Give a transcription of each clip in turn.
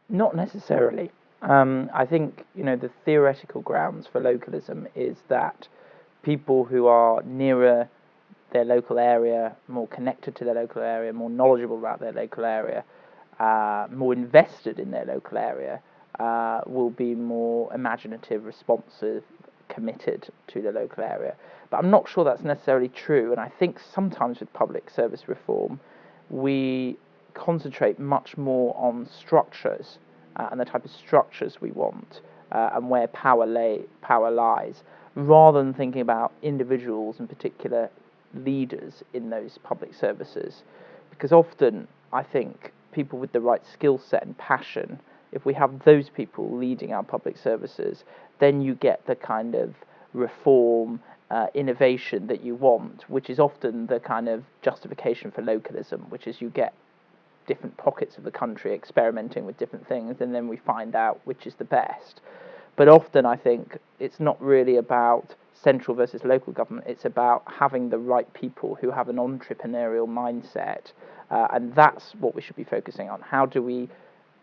Not necessarily. I think the theoretical grounds for localism is that people who are nearer their local area, more connected to their local area, more knowledgeable about their local area, more invested in their local area, will be more imaginative, responsive, committed to the local area. But I'm not sure that's necessarily true, and I think sometimes with public service reform, we concentrate much more on structures and the type of structures we want and where power lies, rather than thinking about individuals and particular leaders in those public services. Because often, I think people with the right skill set and passion, if we have those people leading our public services, then you get the kind of reform, innovation that you want, which is often the kind of justification for localism, which is you get different pockets of the country experimenting with different things, and then we find out which is the best. But often I think it's not really about central versus local government, it's about having the right people who have an entrepreneurial mindset, and that's what we should be focusing on. How do we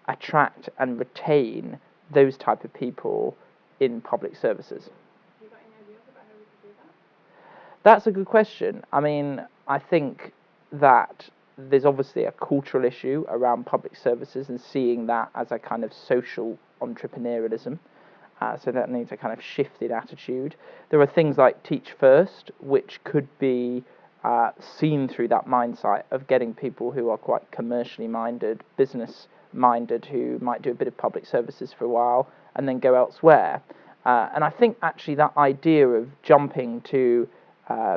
attract and retain those type of people in public services? You got any ideas about how we could do that? That's a good question. I mean, I think that there's obviously a cultural issue around public services and seeing that as a kind of social entrepreneurialism. So that needs a kind of shifted attitude. There are things like Teach First, which could be seen through that mindset of getting people who are quite commercially minded, business minded, who might do a bit of public services for a while and then go elsewhere. And I think actually that idea of jumping to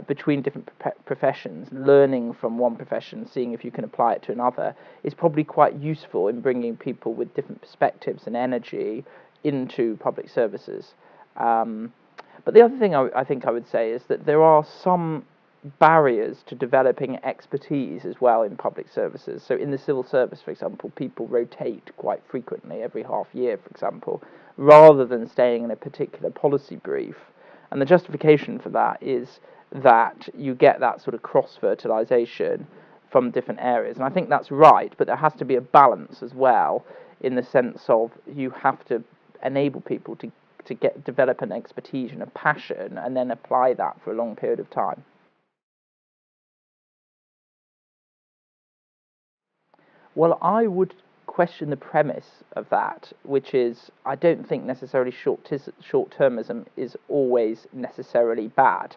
between different professions, learning from one profession, seeing if you can apply it to another, is probably quite useful in bringing people with different perspectives and energy into public services. But the other thing I think I would say is that there are some barriers to developing expertise as well in public services. So in the civil service, for example, people rotate quite frequently, every half year, for example, rather than staying in a particular policy brief. And the justification for that is that you get that sort of cross-fertilization from different areas. And I think that's right, but there has to be a balance as well, in the sense of you have to enable people to develop an expertise and a passion and then apply that for a long period of time. Well, I would question the premise of that, which is I don't think necessarily short-termism is always necessarily bad.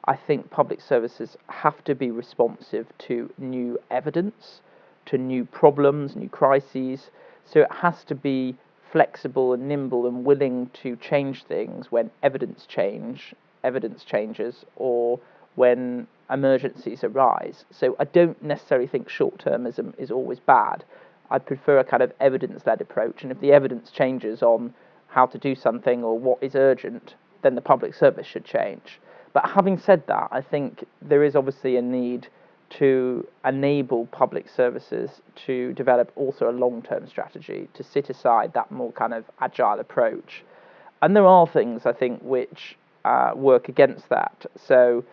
I think public services have to be responsive to new evidence, to new problems, new crises. So it has to be flexible and nimble and willing to change things when evidence changes, or when emergencies arise. So I don't necessarily think short-termism is always bad. I prefer a kind of evidence-led approach, and if the evidence changes on how to do something or what is urgent, then the public service should change. But having said that, I think there is obviously a need to enable public services to develop also a long-term strategy, to sit aside that more kind of agile approach. And there are things, I think, which work against that. So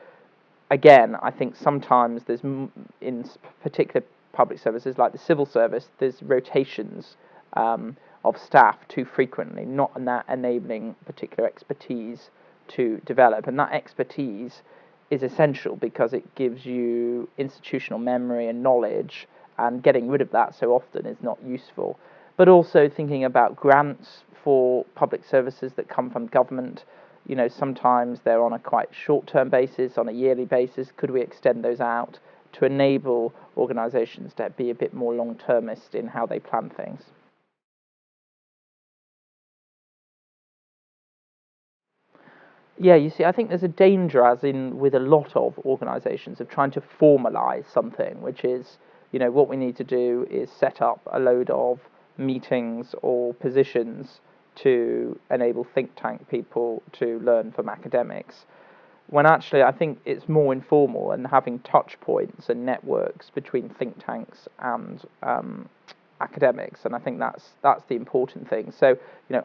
again, I think sometimes there's, in particular public services like the civil service, there's rotations of staff too frequently, not enabling particular expertise to develop. And that expertise is essential because it gives you institutional memory and knowledge, and getting rid of that so often is not useful. But also thinking about grants for public services that come from government. Sometimes they're on a quite short-term basis, on a yearly basis. Could we extend those out to enable organisations to be a bit more long-termist in how they plan things? Yeah, you see, I think there's a danger, as in with a lot of organisations, of trying to formalise something, which is, what we need to do is set up a load of meetings or positions to enable think tank people to learn from academics, when actually I think it's more informal, and having touch points and networks between think tanks and academics, and I think that's the important thing. So,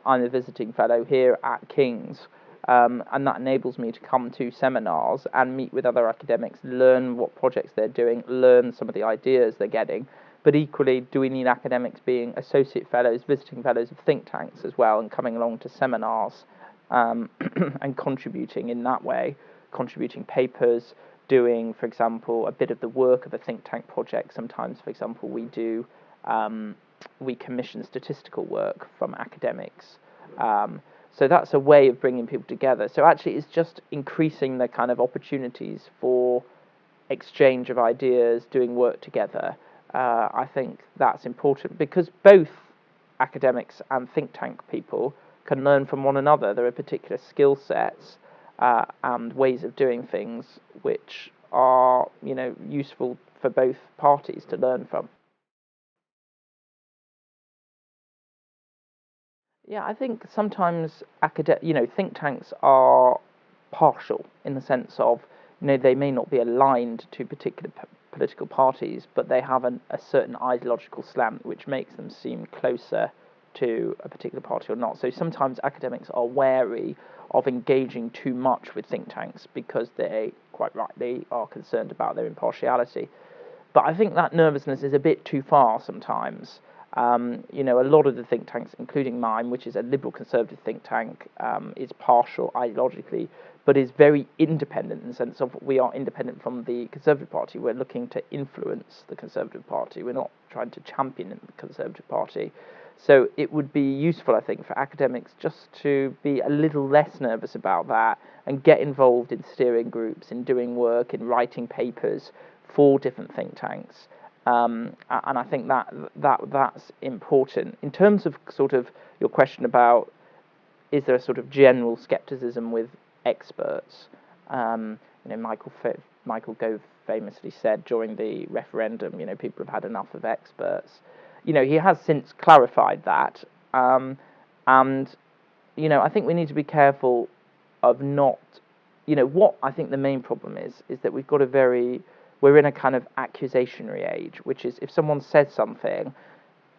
I'm a visiting fellow here at King's, and that enables me to come to seminars and meet with other academics, learn what projects they're doing, learn some of the ideas they're getting, But equally, do we need academics being associate fellows, visiting fellows of think tanks as well, and coming along to seminars and contributing in that way, contributing papers, doing, for example, a bit of the work of a think tank project. Sometimes, for example, we commission statistical work from academics. So that's a way of bringing people together. So actually, it's just increasing the kind of opportunities for exchange of ideas, doing work together. I think that's important because both academics and think tank people can learn from one another. There are particular skill sets and ways of doing things which are, useful for both parties to learn from. Yeah, I think sometimes think tanks are partial in the sense of, they may not be aligned to particular political parties, but they have a certain ideological slant which makes them seem closer to a particular party or not. So sometimes academics are wary of engaging too much with think tanks because they, quite rightly, are concerned about their impartiality. But I think that nervousness is a bit too far sometimes. A lot of the think tanks, including mine, which is a liberal conservative think tank, is partial ideologically, but is very independent in the sense of we are independent from the Conservative Party. We're looking to influence the Conservative Party. We're not trying to champion the Conservative Party. So it would be useful, I think, for academics just to be a little less nervous about that and get involved in steering groups, in doing work, in writing papers for different think tanks. And I think that's important. In terms of sort of your question about is there a sort of general skepticism with experts, Michael Gove famously said during the referendum, people have had enough of experts. He has since clarified that, and I think we need to be careful of not, what I think the main problem is that we're in a kind of accusationary age, which is if someone says something,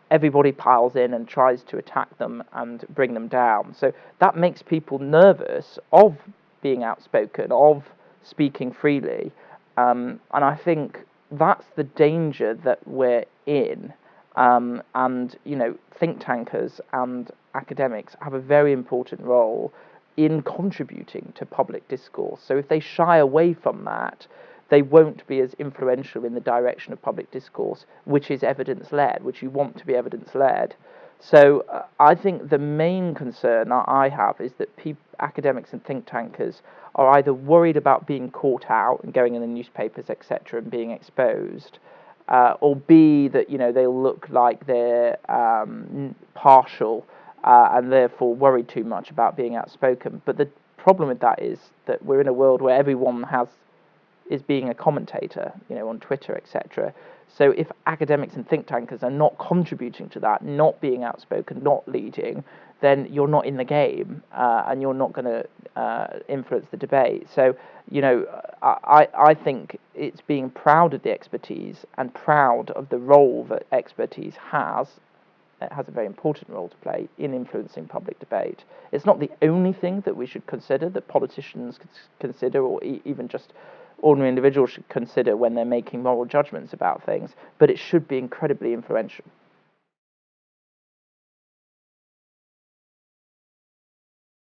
everybody piles in and tries to attack them and bring them down. So that makes people nervous of being outspoken, of speaking freely. And I think that's the danger that we're in. Think tankers and academics have a very important role in contributing to public discourse. So if they shy away from that, they won't be as influential in the direction of public discourse, which is evidence-led, which you want to be evidence-led. So I think the main concern that I have is that academics and think tankers are either worried about being caught out and going in the newspapers, etc., and being exposed, or B, that they'll look like they're partial and therefore worried too much about being outspoken. But the problem with that is that we're in a world where everyone is being a commentator, on Twitter, etc. So if academics and think tankers are not contributing to that, not being outspoken, not leading, then you're not in the game, and you're not going to influence the debate. So, I think it's being proud of the expertise and proud of the role that expertise has. It has a very important role to play in influencing public debate. It's not the only thing that we should consider, that politicians consider, or even just ordinary individuals should consider when they're making moral judgments about things, but it should be incredibly influential.